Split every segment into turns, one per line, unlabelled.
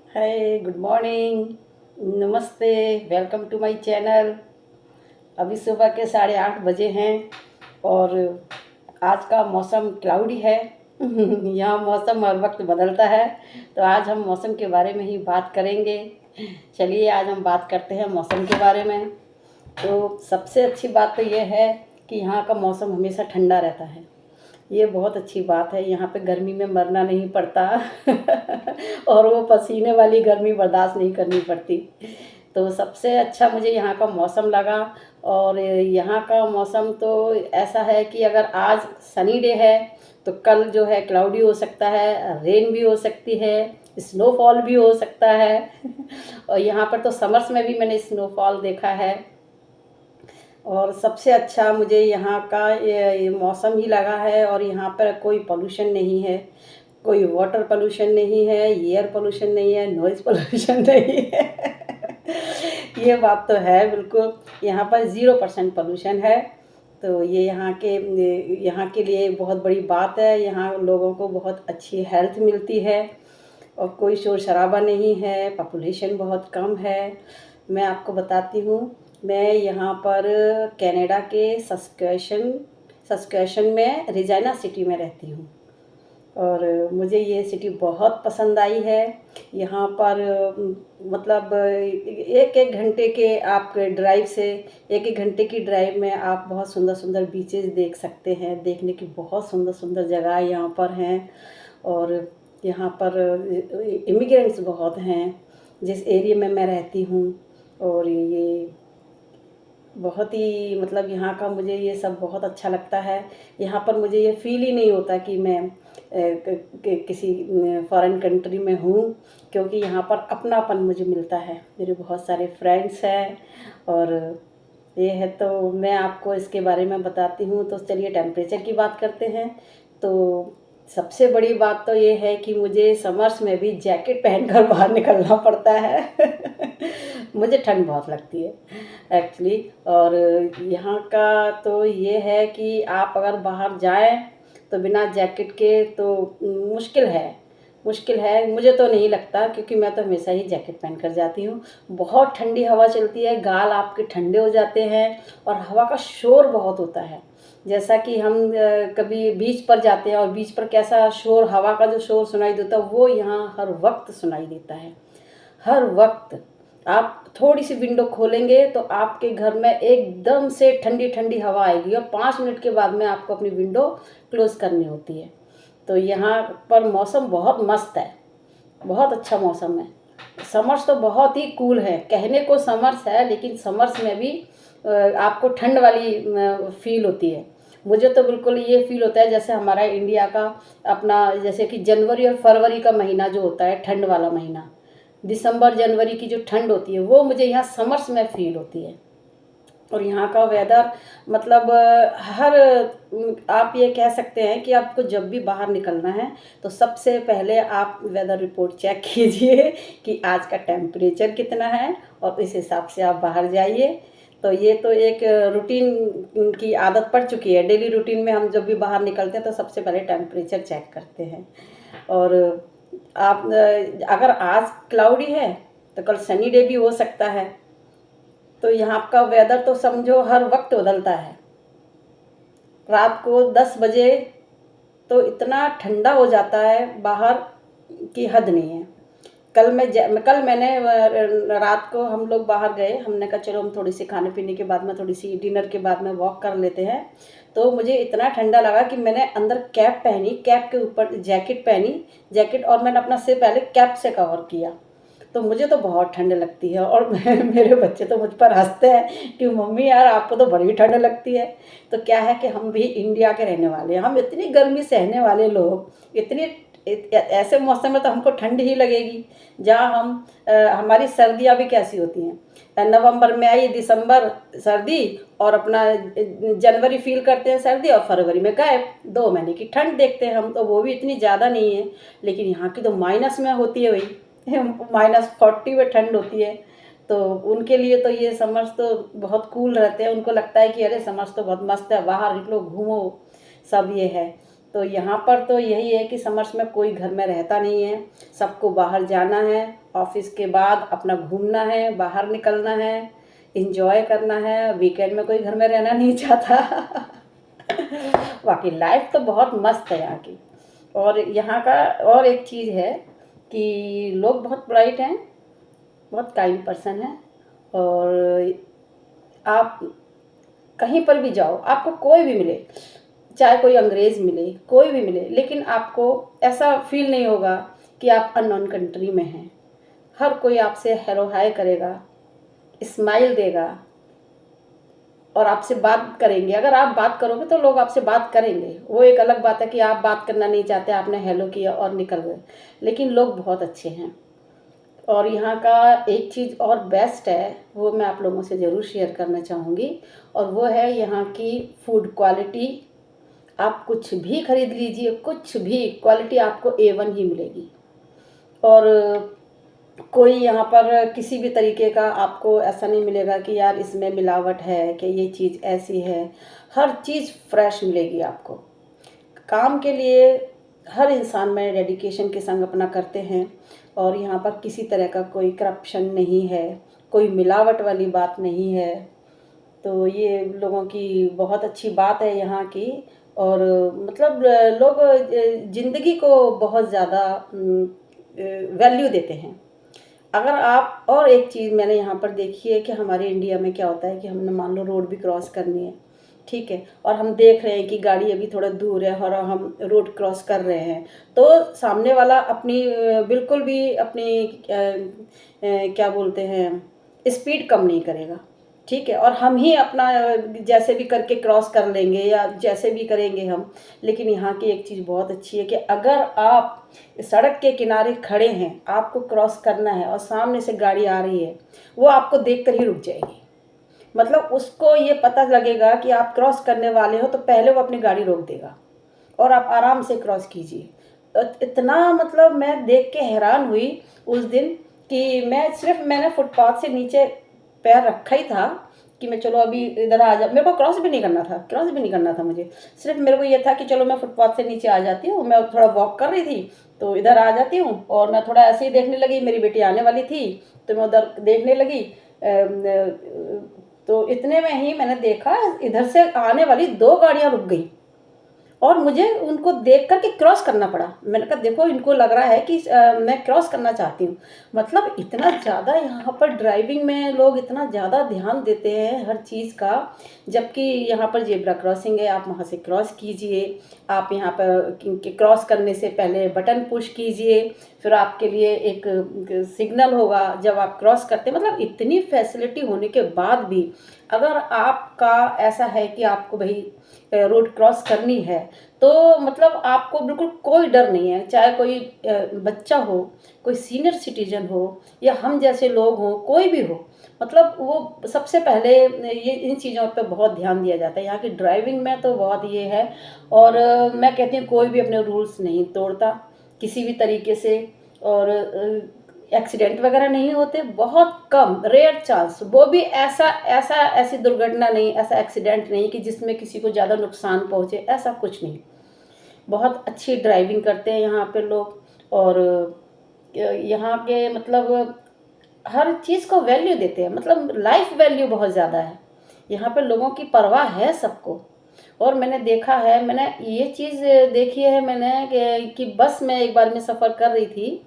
हाय, good morning, नमस्ते, welcome to my channel. अभी सुबह के 8:30 बजे हैं और आज का मौसम क्लाउडी है। यहाँ मौसम हर वक्त बदलता है, तो आज हम मौसम के बारे में ही बात करेंगे। चलिए आज हम बात करते हैं मौसम के बारे में। तो सबसे अच्छी बात तो ये है कि यहाँ का मौसम हमेशा ठंडा रहता है। ये बहुत अच्छी बात है, यहाँ पे गर्मी में मरना नहीं पड़ता। और वो पसीने वाली गर्मी बर्दाश्त नहीं करनी पड़ती। तो सबसे अच्छा मुझे यहाँ का मौसम लगा। और यहाँ का मौसम तो ऐसा है कि अगर आज सनी डे है तो कल जो है क्लाउडी हो सकता है, रेन भी हो सकती है, स्नोफॉल भी हो सकता है। और यहाँ पर तो समर्स में भी मैंने स्नोफॉल देखा है। और सबसे अच्छा मुझे यहाँ का ये मौसम ही लगा है। और यहाँ पर कोई पोल्यूशन नहीं है, कोई वाटर पोल्यूशन नहीं है, एयर पोल्यूशन नहीं है, नॉइज़ पोल्यूशन नहीं है। ये बात तो है बिल्कुल, यहाँ पर 0% पोल्यूशन है। तो ये यहाँ के लिए बहुत बड़ी बात है। यहाँ लोगों को बहुत अच्छी हेल्थ मिलती है और कोई शोर शराबा नहीं है, पॉपुलेशन बहुत कम है। मैं आपको बताती हूँ, मैं यहाँ पर कनाडा के सस्केशन में रेजिना सिटी में रहती हूँ और मुझे ये सिटी बहुत पसंद आई है। यहाँ पर मतलब एक एक घंटे के आप ड्राइव से, एक एक घंटे की ड्राइव में आप बहुत सुंदर सुंदर बीचेस देख सकते हैं। देखने की बहुत सुंदर सुंदर जगह यहाँ पर हैं। और यहाँ पर इमिग्रेंट्स बहुत हैं जिस एरिया में मैं रहती हूँ। और ये बहुत ही मतलब यहाँ का मुझे ये सब बहुत अच्छा लगता है। यहाँ पर मुझे ये फील ही नहीं होता कि मैं किसी फॉरेन कंट्री में हूँ, क्योंकि यहाँ पर अपनापन मुझे मिलता है। मेरे बहुत सारे फ्रेंड्स हैं और ये है। तो मैं आपको इसके बारे में बताती हूँ। तो चलिए टेम्परेचर की बात करते हैं। तो सबसे बड़ी बात तो ये है कि मुझे समर्स में भी जैकेट पहनकर बाहर निकलना पड़ता है। मुझे ठंड बहुत लगती है एक्चुअली। और यहाँ का तो ये है कि आप अगर बाहर जाएं तो बिना जैकेट के तो मुश्किल है। मुझे तो नहीं लगता, क्योंकि मैं तो हमेशा ही जैकेट पहन कर जाती हूँ। बहुत ठंडी हवा चलती है, गाल आपके ठंडे हो जाते हैं और हवा का शोर बहुत होता है। जैसा कि हम कभी बीच पर जाते हैं और बीच पर कैसा शोर, हवा का जो शोर सुनाई देता है वो यहाँ हर वक्त सुनाई देता है। हर वक्त आप थोड़ी सी विंडो खोलेंगे तो आपके घर में एकदम से ठंडी ठंडी हवा आएगी और 5 मिनट के बाद में आपको अपनी विंडो क्लोज करनी होती है। तो यहाँ पर मौसम बहुत मस्त है, बहुत अच्छा मौसम है। समर्स तो बहुत ही कूल है, कहने को समर्स है लेकिन समर्स में भी आपको ठंड वाली फील होती है। मुझे तो बिल्कुल ये फील होता है जैसे हमारा इंडिया का अपना, जैसे कि जनवरी और फरवरी का महीना जो होता है ठंड वाला महीना, दिसंबर जनवरी की जो ठंड होती है वो मुझे यहाँ समर्स में फील होती है। और यहाँ का वेदर मतलब आप ये कह सकते हैं कि आपको जब भी बाहर निकलना है तो सबसे पहले आप वेदर रिपोर्ट चेक कीजिए कि आज का टेम्परेचर कितना है और इस हिसाब से आप बाहर जाइए। तो ये तो एक रूटीन की आदत पड़ चुकी है। डेली रूटीन में हम जब भी बाहर निकलते हैं तो सबसे पहले टेम्परेचर चेक करते हैं। और आप अगर आज क्लाउडी है तो कल सनी डे भी हो सकता है। तो यहाँ का वेदर तो समझो हर वक्त बदलता है। रात को 10 बजे तो इतना ठंडा हो जाता है बाहर की हद नहीं है। कल मैंने रात को हम लोग बाहर गए, हमने कहा चलो हम थोड़ी सी खाने पीने के बाद में, थोड़ी सी डिनर के बाद में वॉक कर लेते हैं। तो मुझे इतना ठंडा लगा कि मैंने अंदर कैप पहनी, कैप के ऊपर जैकेट पहनी, जैकेट और मैंने अपना सिर पहले कैप से कवर किया। तो मुझे तो बहुत ठंड लगती है और मेरे बच्चे तो मुझ पर हंसते हैं कि मम्मी यार आपको तो बड़ी ठंड लगती है। तो क्या है कि हम भी इंडिया के रहने वाले हैं, हम इतनी गर्मी सहने वाले लोग, ऐसे मौसम में तो हमको ठंड ही लगेगी। जहाँ हमारी सर्दियाँ भी कैसी होती हैं, नवंबर में आई दिसंबर सर्दी और अपना जनवरी फील करते हैं सर्दी और फरवरी में गायब, 2 महीने की ठंड देखते हैं हम। तो वो भी इतनी ज़्यादा नहीं है, लेकिन यहाँ की तो माइनस में होती है भाई। -40 में ठंड होती है। तो उनके लिए तो ये समर्स तो बहुत कूल रहते हैं। उनको लगता है कि अरे समर्स तो बहुत मस्त है, बाहर निकलो घूमो, सब ये है। तो यहाँ पर तो यही है कि समर्स में कोई घर में रहता नहीं है, सबको बाहर जाना है, ऑफिस के बाद अपना घूमना है, बाहर निकलना है, इंजॉय करना है, वीकेंड में कोई घर में रहना नहीं चाहता। बाकी लाइफ तो बहुत मस्त है यहाँ की। और यहाँ का और एक चीज़ है कि लोग बहुत पोलाइट हैं, बहुत काइंड पर्सन हैं। और आप कहीं पर भी जाओ, आपको कोई भी मिले, चाहे कोई अंग्रेज़ मिले, कोई भी मिले, लेकिन आपको ऐसा फील नहीं होगा कि आप अननोन कंट्री में हैं। हर कोई आपसे हेलो हाय करेगा, स्माइल देगा और आपसे बात करेंगे। अगर आप बात करोगे तो लोग आपसे बात करेंगे। वो एक अलग बात है कि आप बात करना नहीं चाहते, आपने हेलो किया और निकल गए, लेकिन लोग बहुत अच्छे हैं। और यहाँ का एक चीज़ और बेस्ट है, वो मैं आप लोगों से ज़रूर शेयर करना चाहूँगी, और वो है यहाँ की फूड क्वालिटी। आप कुछ भी खरीद लीजिए, कुछ भी क्वालिटी आपको A1 ही मिलेगी। और कोई यहाँ पर किसी भी तरीके का आपको ऐसा नहीं मिलेगा कि यार इसमें मिलावट है, कि ये चीज़ ऐसी है। हर चीज़ फ्रेश मिलेगी आपको। काम के लिए हर इंसान में डेडिकेशन के संग अपना करते हैं, और यहाँ पर किसी तरह का कोई करप्शन नहीं है, कोई मिलावट वाली बात नहीं है। तो ये लोगों की बहुत अच्छी बात है यहाँ की। और मतलब लोग ज़िंदगी को बहुत ज़्यादा वैल्यू देते हैं। अगर आप, और एक चीज़ मैंने यहाँ पर देखी है कि हमारे इंडिया में क्या होता है कि हमने मान लो रोड भी क्रॉस करनी है, ठीक है, और हम देख रहे हैं कि गाड़ी अभी थोड़ा दूर है और हम रोड क्रॉस कर रहे हैं, तो सामने वाला अपनी बिल्कुल भी अपनी क्या बोलते हैं, स्पीड कम नहीं करेगा, ठीक है, और हम ही अपना जैसे भी करके क्रॉस कर लेंगे या जैसे भी करेंगे हम। लेकिन यहाँ की एक चीज़ बहुत अच्छी है कि अगर आप सड़क के किनारे खड़े हैं, आपको क्रॉस करना है और सामने से गाड़ी आ रही है, वो आपको देखकर ही रुक जाएगी। मतलब उसको ये पता लगेगा कि आप क्रॉस करने वाले हो, तो पहले वो अपनी गाड़ी रोक देगा और आप आराम से क्रॉस कीजिए। तो इतना मतलब मैं देख के हैरान हुई उस दिन कि मैंने फुटपाथ से नीचे पैर रखा ही था कि मैं चलो अभी इधर आ जा, मेरे को क्रॉस भी नहीं करना था, क्रॉस भी नहीं करना था मुझे। सिर्फ मेरे को ये था कि चलो मैं फुटपाथ से नीचे आ जाती हूँ, मैं थोड़ा वॉक कर रही थी तो इधर आ जाती हूँ, और मैं थोड़ा ऐसे ही देखने लगी, मेरी बेटी आने वाली थी तो मैं उधर देखने लगी। तो इतने में ही मैंने देखा इधर से आने वाली 2 गाड़ियाँ रुक गई और मुझे उनको देख कर के क्रॉस करना पड़ा। मैंने कहा देखो इनको लग रहा है कि मैं क्रॉस करना चाहती हूँ। मतलब इतना ज़्यादा यहाँ पर ड्राइविंग में लोग इतना ज़्यादा ध्यान देते हैं हर चीज़ का। जबकि यहाँ पर जेब्रा क्रॉसिंग है, आप वहाँ से क्रॉस कीजिए, आप यहाँ पर क्रॉस करने से पहले बटन पुश कीजिए, फिर आपके लिए एक सिग्नल होगा जब आप क्रॉस करते हैं। मतलब इतनी फैसिलिटी होने के बाद भी अगर आपका ऐसा है कि आपको भाई रोड क्रॉस करनी है, तो मतलब आपको बिल्कुल कोई डर नहीं है। चाहे कोई बच्चा हो, कोई सीनियर सिटीजन हो, या हम जैसे लोग हों, कोई भी हो, मतलब वो सबसे पहले ये इन चीज़ों पे बहुत ध्यान दिया जाता है। यहाँ की ड्राइविंग में तो बहुत ये है। और मैं कहती हूँ कोई भी अपने रूल्स नहीं तोड़ता किसी भी तरीके से। और एक्सीडेंट वगैरह नहीं होते, बहुत कम, रेयर चांस, वो भी ऐसी दुर्घटना नहीं, ऐसा एक्सीडेंट नहीं कि जिसमें किसी को ज़्यादा नुकसान पहुँचे, ऐसा कुछ नहीं। बहुत अच्छी ड्राइविंग करते हैं यहाँ पे लोग। और यहाँ के मतलब हर चीज़ को वैल्यू देते हैं, मतलब लाइफ वैल्यू बहुत ज़्यादा है यहाँ पे, लोगों की परवाह है सबको। और मैंने देखा है, मैंने ये चीज़ देखी है मैंने कि बस में एक बार मैं सफ़र कर रही थी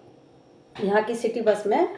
यहाँ की सिटी बस में,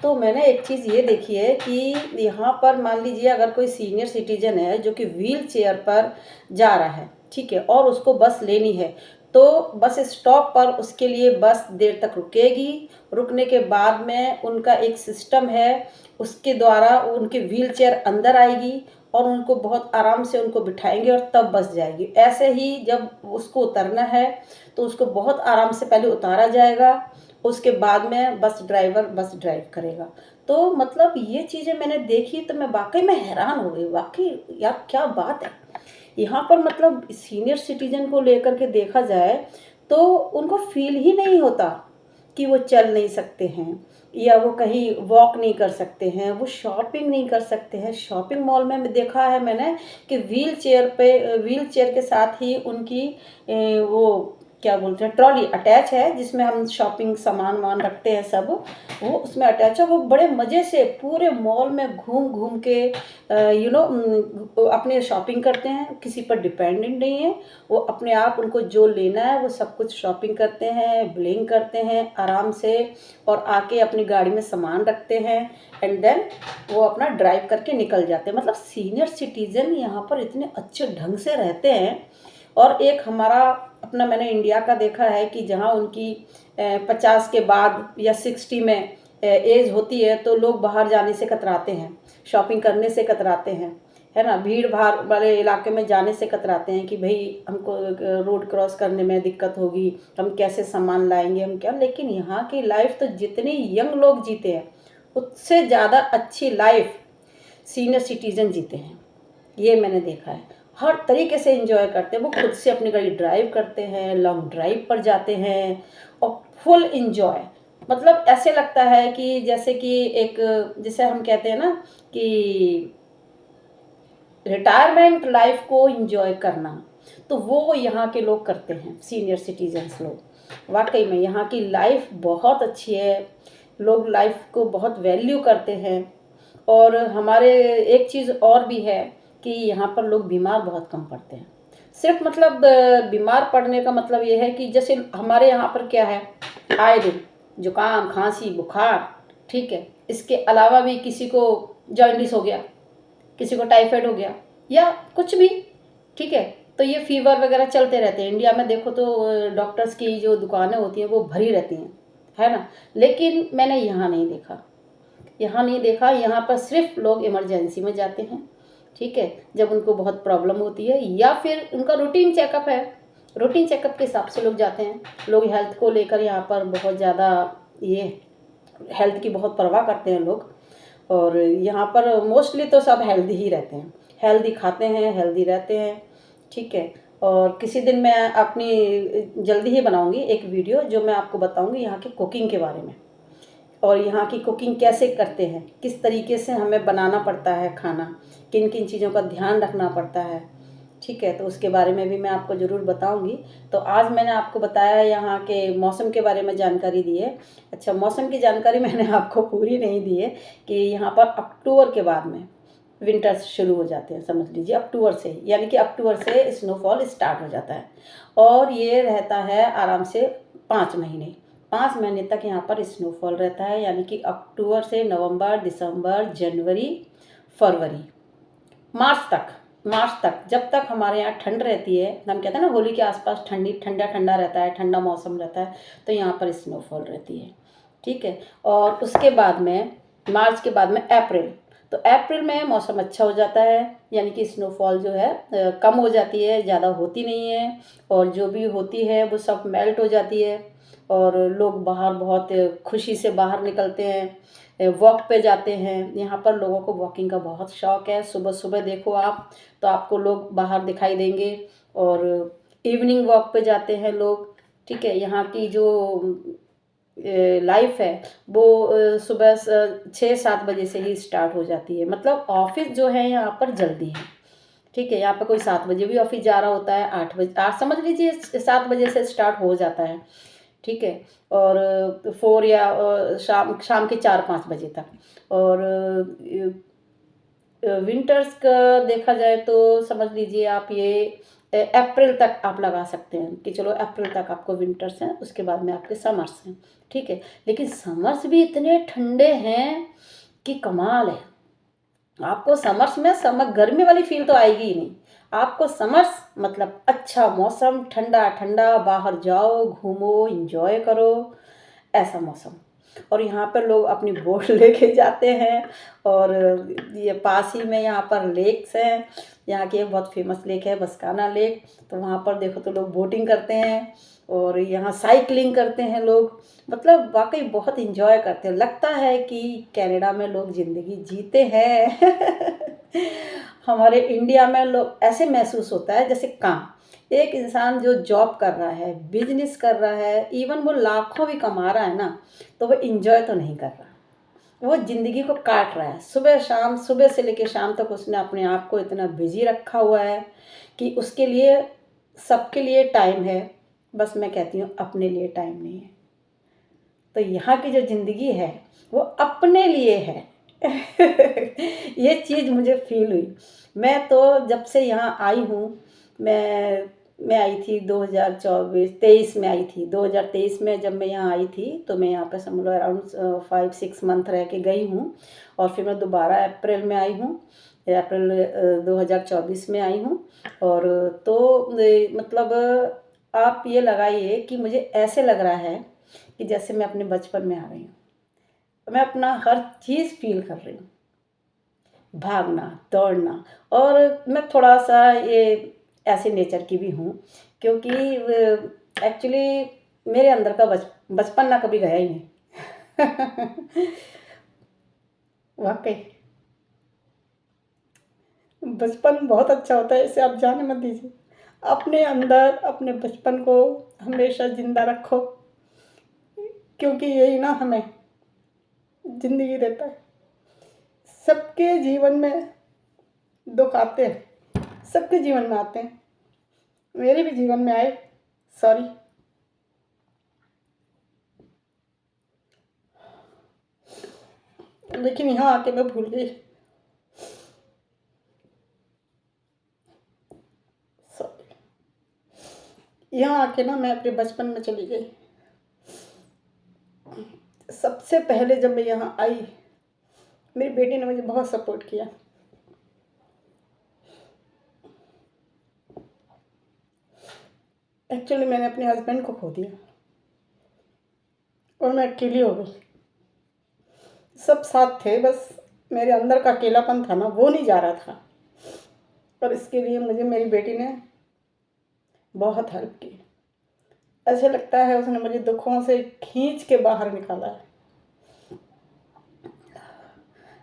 तो मैंने एक चीज़ ये देखी है कि यहाँ पर मान लीजिए अगर कोई सीनियर सिटीजन है जो कि व्हील चेयर पर जा रहा है, ठीक है, और उसको बस लेनी है, तो बस स्टॉप पर उसके लिए बस देर तक रुकेगी। रुकने के बाद में उनका एक सिस्टम है, उसके द्वारा उनके व्हील चेयर अंदर आएगी और उनको बहुत आराम से उनको बिठाएंगे और तब बस जाएगी। ऐसे ही जब उसको उतरना है तो उसको बहुत आराम से पहले उतारा जाएगा, उसके बाद में बस ड्राइवर बस ड्राइव करेगा। तो मतलब ये चीज़ें मैंने देखी तो मैं वाकई में हैरान हो गई, वाकई यार क्या बात है। यहाँ पर मतलब सीनियर सिटीजन को लेकर के देखा जाए तो उनको फील ही नहीं होता कि वो चल नहीं सकते हैं या वो कहीं वॉक नहीं कर सकते हैं, वो शॉपिंग नहीं कर सकते हैं। शॉपिंग मॉल में देखा है मैंने कि व्हील चेयर के साथ ही उनकी वो क्या बोलते हैं ट्रॉली अटैच है, जिसमें हम शॉपिंग सामान वामान रखते हैं सब, वो उसमें अटैच है। वो बड़े मज़े से पूरे मॉल में घूम घूम के अपने शॉपिंग करते हैं, किसी पर डिपेंडेंट नहीं है। वो अपने आप उनको जो लेना है वो सब कुछ शॉपिंग करते हैं, ब्लिंक करते हैं आराम से, और आके अपनी गाड़ी में सामान रखते हैं एंड देन वो अपना ड्राइव करके निकल जाते हैं। मतलब सीनियर सिटीज़न यहाँ पर इतने अच्छे ढंग से रहते हैं। और एक हमारा अपना मैंने इंडिया का देखा है कि जहाँ उनकी 50 के बाद या 60 में एज होती है तो लोग बाहर जाने से कतराते हैं, शॉपिंग करने से कतराते हैं, है ना, भीड़ भाड़ वाले इलाके में जाने से कतराते हैं कि भाई हमको रोड क्रॉस करने में दिक्कत होगी, हम कैसे सामान लाएंगे, हम क्या। लेकिन यहाँ की लाइफ तो जितनी यंग लोग जीते हैं उससे ज़्यादा अच्छी लाइफ सीनियर सिटीज़न जीते हैं, ये मैंने देखा है। हर तरीके से एंजॉय करते हैं, वो खुद से अपनी गाड़ी ड्राइव करते हैं, लॉन्ग ड्राइव पर जाते हैं और फुल एंजॉय। मतलब ऐसे लगता है कि जैसे कि एक, जैसे हम कहते हैं ना कि रिटायरमेंट लाइफ को एंजॉय करना, तो वो यहाँ के लोग करते हैं, सीनियर सिटीजन्स लोग। वाकई में यहाँ की लाइफ बहुत अच्छी है, लोग लाइफ को बहुत वैल्यू करते हैं। और हमारे एक चीज़ और भी है कि यहाँ पर लोग बीमार बहुत कम पड़ते हैं। सिर्फ मतलब बीमार पड़ने का मतलब ये है कि जैसे हमारे यहाँ पर क्या है, आए दिन जुकाम खांसी बुखार, ठीक है, इसके अलावा भी किसी को जॉइंटिस हो गया, किसी को टाइफाइड हो गया या कुछ भी, ठीक है, तो ये फीवर वगैरह चलते रहते हैं। इंडिया में देखो तो डॉक्टर्स की जो दुकानें होती हैं वो भरी रहती हैं, है ना। लेकिन मैंने यहाँ नहीं देखा, यहाँ नहीं देखा। यहाँ पर सिर्फ लोग इमरजेंसी में जाते हैं, ठीक है, जब उनको बहुत प्रॉब्लम होती है या फिर उनका रूटीन चेकअप है, रूटीन चेकअप के हिसाब से लोग जाते हैं। लोग हेल्थ को लेकर यहाँ पर बहुत ज़्यादा ये हेल्थ की बहुत परवाह करते हैं लोग। और यहाँ पर मोस्टली तो सब हेल्दी ही रहते हैं, हेल्दी खाते हैं, हेल्दी रहते हैं, ठीक है। और किसी दिन मैं अपनी जल्दी ही बनाऊंगी एक वीडियो जो मैं आपको बताऊंगी यहाँ की कुकिंग के बारे में, और यहाँ की कुकिंग कैसे करते हैं, किस तरीके से हमें बनाना पड़ता है खाना, किन किन चीज़ों का ध्यान रखना पड़ता है, ठीक है। तो उसके बारे में भी मैं आपको ज़रूर बताऊंगी। तो आज मैंने आपको बताया है यहाँ के मौसम के बारे में जानकारी दी है। अच्छा, मौसम की जानकारी मैंने आपको पूरी नहीं दी है कि यहाँ पर अक्टूबर के बाद में विंटर्स शुरू हो जाते हैं, समझ लीजिए अक्टूबर से, यानी कि अक्टूबर से स्नोफॉल स्टार्ट हो जाता है और ये रहता है आराम से 5 महीने। 5 महीने तक यहाँ पर स्नोफॉल रहता है, यानी कि अक्टूबर से नवंबर, दिसंबर, जनवरी, फरवरी, मार्च तक जब तक हमारे यहाँ ठंड रहती है। हम कहते हैं ना होली के आसपास ठंडा ठंडा रहता है, ठंडा मौसम रहता है, तो यहाँ पर स्नोफॉल रहती है, ठीक है। और उसके बाद में मार्च के बाद में अप्रैल, तो अप्रैल में मौसम अच्छा हो जाता है, यानी कि स्नोफॉल जो है कम हो जाती है, ज़्यादा होती नहीं है, और जो भी होती है वो सब मेल्ट हो जाती है और लोग बाहर बहुत खुशी से बाहर निकलते हैं, वॉक पे जाते हैं। यहाँ पर लोगों को वॉकिंग का बहुत शौक़ है। सुबह सुबह देखो आप तो आपको लोग बाहर दिखाई देंगे, और इवनिंग वॉक पे जाते हैं लोग, ठीक है। यहाँ की जो लाइफ है वो सुबह 6-7 बजे से ही स्टार्ट हो जाती है। मतलब ऑफिस जो है यहाँ पर जल्दी है, ठीक है। यहाँ पर कोई 7 बजे भी ऑफिस जा रहा होता है, 8 बजे, आप समझ लीजिए 7 बजे से स्टार्ट हो जाता है, ठीक है। और 4 या शाम के 4-5 बजे तक। और विंटर्स का देखा जाए तो समझ लीजिए आप ये अप्रैल तक आप लगा सकते हैं कि चलो अप्रैल तक आपको विंटर्स हैं, उसके बाद में आपके समर्स हैं, ठीक है। लेकिन समर्स भी इतने ठंडे हैं कि कमाल है। आपको समर्स में गर्मी वाली फील तो आएगी ही नहीं। आपको समर्स मतलब अच्छा मौसम, ठंडा ठंडा, बाहर जाओ, घूमो, एंजॉय करो, ऐसा मौसम। और यहाँ पर लोग अपनी बोट लेके जाते हैं, और ये पास ही में यहाँ पर लेक्स हैं। यहाँ की एक बहुत फेमस लेक है बसकाना लेक, तो वहाँ पर देखो तो लोग बोटिंग करते हैं और यहाँ साइकिलिंग करते हैं लोग। मतलब वाकई बहुत इंजॉय करते हैं, लगता है कि कनाडा में लोग ज़िंदगी जीते हैं। हमारे इंडिया में लोग ऐसे महसूस होता है जैसे काम, एक इंसान जो जॉब कर रहा है, बिजनेस कर रहा है, इवन वो लाखों भी कमा रहा है ना, तो वो इंजॉय तो नहीं कर रहा, वो ज़िंदगी को काट रहा है। सुबह शाम, सुबह से लेकर शाम तक उसने अपने आप को इतना बिजी रखा हुआ है कि उसके लिए सबके लिए टाइम है, बस मैं कहती हूँ अपने लिए टाइम नहीं है। तो यहाँ की जो ज़िंदगी है वो अपने लिए है। ये चीज़ मुझे फील हुई। मैं तो जब से यहाँ आई हूँ, मैं आई थी 2023 में आई थी। 2023 में जब मैं यहाँ आई थी तो मैं यहाँ पे समझ लो अराउंड 5-6 मंथ रह के गई हूँ, और फिर मैं दोबारा अप्रैल में आई हूँ, अप्रैल 2024 में आई हूँ। और तो मतलब आप ये लगाइए कि मुझे ऐसे लग रहा है कि जैसे मैं अपने बचपन में आ गई हूँ। मैं अपना हर चीज़ फील कर रही हूँ, भागना दौड़ना। और मैं थोड़ा सा ये ऐसे नेचर की भी हूँ, क्योंकि एक्चुअली मेरे अंदर का बचपन ना कभी गया ही नहीं। वाकई बचपन बहुत अच्छा होता है, इसे आप जाने मत दीजिए। अपने अंदर अपने बचपन को हमेशा जिंदा रखो, क्योंकि यही ना हमें ज़िंदगी देता है। सबके जीवन में दुख आते हैं, सबके जीवन में आते हैं, मेरे भी जीवन में आए। सॉरी। लेकिन यहाँ आके मैं भूल गई। सॉरी। यहाँ आके ना मैं अपने बचपन में चली गई। सबसे पहले जब मैं यहाँ आई, मेरी बेटी ने मुझे बहुत सपोर्ट किया। एक्चुअली मैंने अपने हस्बैंड को खो दिया और मैं अकेली हो गई। सब साथ थे, बस मेरे अंदर का अकेलापन था ना, वो नहीं जा रहा था। और इसके लिए मुझे मेरी बेटी ने बहुत हेल्प की। ऐसे लगता है उसने मुझे दुखों से खींच के बाहर निकाला है।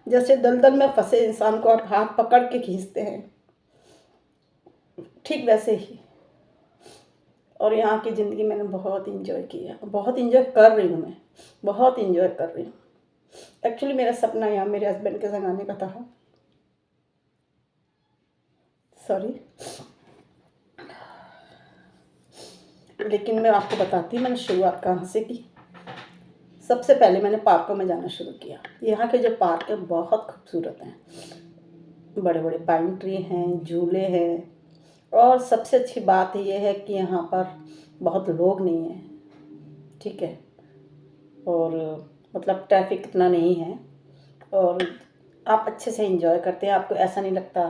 जैसे दलदल में फंसे इंसान को आप हाथ पकड़ के खींचते हैं, ठीक वैसे ही। और यहाँ की ज़िंदगी मैंने बहुत इंजॉय किया, बहुत इंजॉय कर रही हूँ मैं, बहुत इंजॉय कर रही हूँ। एक्चुअली मेरा सपना यहाँ मेरे हस्बैंड के संग आने का था। सॉरी। लेकिन मैं आपको बताती हूँ मैंने शुरुआत कहाँ से की। सबसे पहले मैंने पार्कों में जाना शुरू किया। यहाँ के जो पार्क हैं बहुत खूबसूरत हैं, बड़े बड़े पाइन ट्री हैं, झूले हैं, और सबसे अच्छी बात ये है कि यहाँ पर बहुत लोग नहीं हैं, ठीक है। और मतलब ट्रैफिक इतना नहीं है, और आप अच्छे से एंजॉय करते हैं। आपको ऐसा नहीं लगता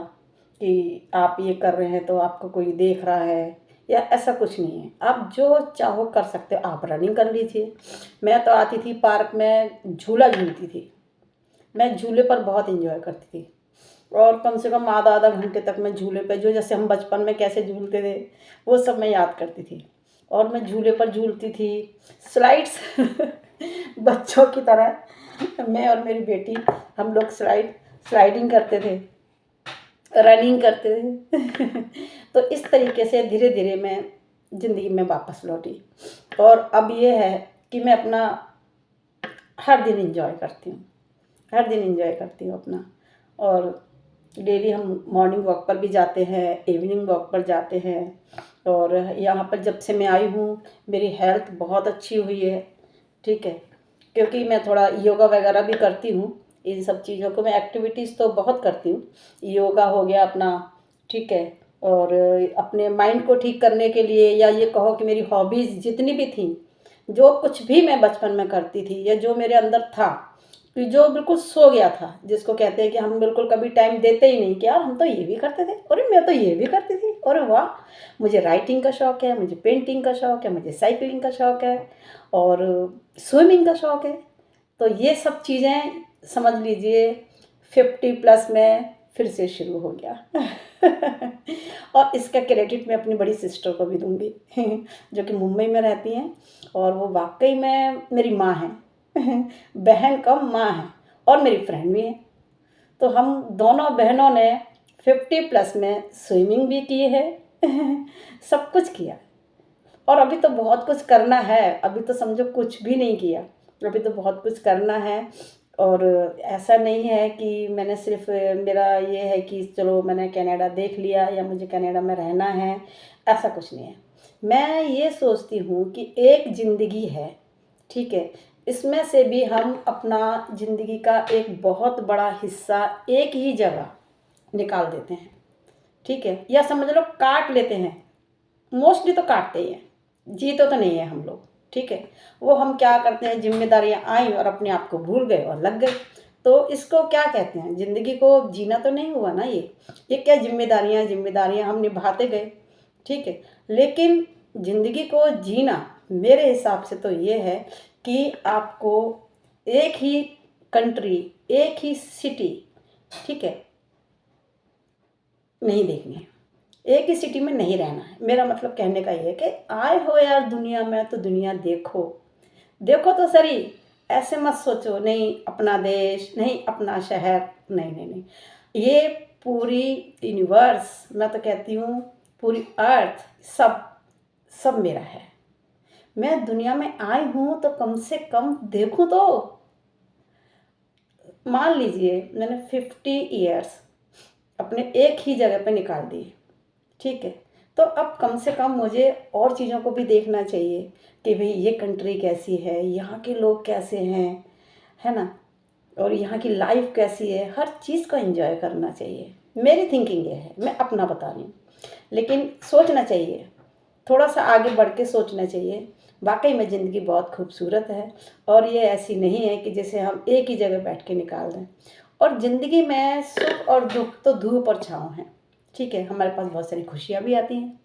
कि आप ये कर रहे हैं तो आपको कोई देख रहा है, या ऐसा कुछ नहीं है। आप जो चाहो कर सकते हो। आप रनिंग कर लीजिए। मैं तो आती थी पार्क में, झूला झूलती थी। मैं झूले पर बहुत एंजॉय करती थी, और कम से कम आधा आधा घंटे तक मैं झूले पे, जो जैसे हम बचपन में कैसे झूलते थे वो सब मैं याद करती थी। और मैं झूले पर झूलती थी, स्लाइड्स। बच्चों की तरह मैं और मेरी बेटी, हम लोग स्लाइडिंग करते थे, रनिंग करते थे। तो इस तरीके से धीरे धीरे मैं ज़िंदगी में वापस लौटी। और अब ये है कि मैं अपना हर दिन इंजॉय करती हूँ, हर दिन इंजॉय करती हूँ अपना। और डेली हम मॉर्निंग वॉक पर भी जाते हैं, इवनिंग वॉक पर जाते हैं। और यहाँ पर जब से मैं आई हूँ मेरी हेल्थ बहुत अच्छी हुई है, ठीक है। क्योंकि मैं थोड़ा योगा वगैरह भी करती हूँ, इन सब चीज़ों को मैं एक्टिविटीज़ तो बहुत करती हूँ। योगा हो गया अपना, ठीक है। और अपने माइंड को ठीक करने के लिए, या ये कहो कि मेरी हॉबीज़ जितनी भी थी, जो कुछ भी मैं बचपन में करती थी, या जो मेरे अंदर था कि जो बिल्कुल सो गया था, जिसको कहते हैं कि हम बिल्कुल कभी टाइम देते ही नहीं कि यार हम तो ये भी करते थे, अरे मैं तो ये भी करती थी, अरे वाह। मुझे राइटिंग का शौक़ है, मुझे पेंटिंग का शौक़ है, मुझे साइकिलिंग का शौक़ है, और स्विमिंग का शौक़ है। तो ये सब चीज़ें समझ लीजिए 50+ में फिर से शुरू हो गया। और इसका क्रेडिट मैं अपनी बड़ी सिस्टर को भी दूंगी, जो कि मुंबई में रहती हैं, और वो वाकई में मेरी माँ है। बहन कम माँ है, और मेरी फ्रेंड भी है। तो हम दोनों बहनों ने 50+ में स्विमिंग भी की है, सब कुछ किया और अभी तो बहुत कुछ करना है। अभी तो समझो कुछ भी नहीं किया, अभी तो बहुत कुछ करना है। और ऐसा नहीं है कि मैंने सिर्फ मेरा ये है कि चलो मैंने कनाडा देख लिया या मुझे कनाडा में रहना है, ऐसा कुछ नहीं है। मैं ये सोचती हूँ कि एक ज़िंदगी है, ठीक है, इसमें से भी हम अपना ज़िंदगी का एक बहुत बड़ा हिस्सा एक ही जगह निकाल देते हैं, ठीक है, या समझ लो काट लेते हैं। मोस्टली तो काटते ही हैं, जीते तो नहीं है हम लोग, ठीक है। वो हम क्या करते हैं, जिम्मेदारियां आई और अपने आप को भूल गए और लग गए। तो इसको क्या कहते हैं, ज़िंदगी को जीना तो नहीं हुआ ना ये क्या जिम्मेदारियां जिम्मेदारियां हम निभाते गए, ठीक है। लेकिन ज़िंदगी को जीना मेरे हिसाब से तो ये है कि आपको एक ही कंट्री, एक ही सिटी, ठीक है, नहीं देखनी है, एक ही सिटी में नहीं रहना है। मेरा मतलब कहने का ये है कि आए हो यार दुनिया में तो दुनिया देखो, देखो तो सही। ऐसे मत सोचो नहीं अपना देश, नहीं अपना शहर, नहीं नहीं नहीं, ये पूरी यूनिवर्स, मैं तो कहती हूँ पूरी अर्थ, सब सब मेरा है। मैं दुनिया में आई हूँ तो कम से कम देखूँ तो। मान लीजिए मैंने 50 ईयर्स अपने एक ही जगह पे निकाल दिए, ठीक है, तो अब कम से कम मुझे और चीज़ों को भी देखना चाहिए कि भाई ये कंट्री कैसी है, यहाँ के लोग कैसे हैं, है ना, और यहाँ की लाइफ कैसी है, हर चीज़ को एंजॉय करना चाहिए। मेरी थिंकिंग ये है, मैं अपना बता रही हूँ। लेकिन सोचना चाहिए, थोड़ा सा आगे बढ़ के सोचना चाहिए। वाकई में ज़िंदगी बहुत खूबसूरत है और ये ऐसी नहीं है कि जैसे हम एक ही जगह बैठ के निकाल दें। और ज़िंदगी में सुख और दुख तो धूप और छाँव हैं, ठीक है। हमारे पास बहुत सारी खुशियाँ भी आती हैं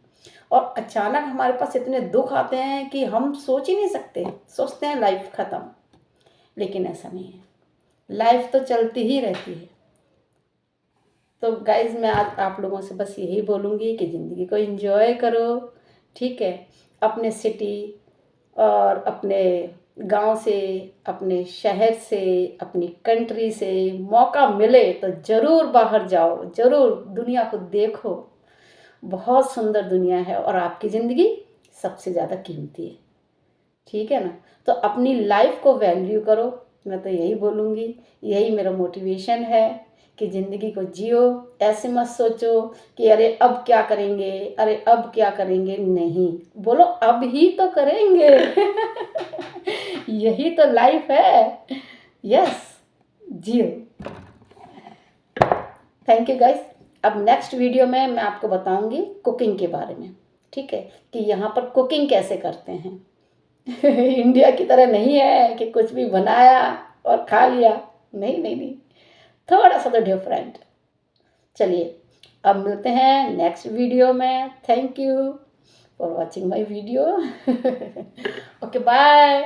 और अचानक हमारे पास इतने दुख आते हैं कि हम सोच ही नहीं सकते, सोचते हैं लाइफ ख़त्म। लेकिन ऐसा नहीं है, लाइफ तो चलती ही रहती है। तो गाइज़ मैं आज आप लोगों से बस यही बोलूँगी कि ज़िंदगी को एंजॉय करो, ठीक है। अपने सिटी और अपने गांव से, अपने शहर से, अपनी कंट्री से मौका मिले तो ज़रूर बाहर जाओ, ज़रूर दुनिया को देखो। बहुत सुंदर दुनिया है और आपकी ज़िंदगी सबसे ज़्यादा कीमती है, ठीक है ना। तो अपनी लाइफ को वैल्यू करो, मैं तो यही बोलूँगी, यही मेरा मोटिवेशन है कि ज़िंदगी को जियो। ऐसे मत सोचो कि अरे अब क्या करेंगे, अरे अब क्या करेंगे, नहीं, बोलो अब ही तो करेंगे। यही तो लाइफ है, yes, Jio. Thank you guys. अब नेक्स्ट वीडियो में मैं आपको बताऊंगी कुकिंग के बारे में, ठीक है, कि यहाँ पर कुकिंग कैसे करते हैं। इंडिया की तरह नहीं है कि कुछ भी बनाया और खा लिया, नहीं नहीं नहीं, थोड़ा सा तो डिफरेंट। चलिए अब मिलते हैं नेक्स्ट वीडियो में। Thank you for watching my video. Okay bye.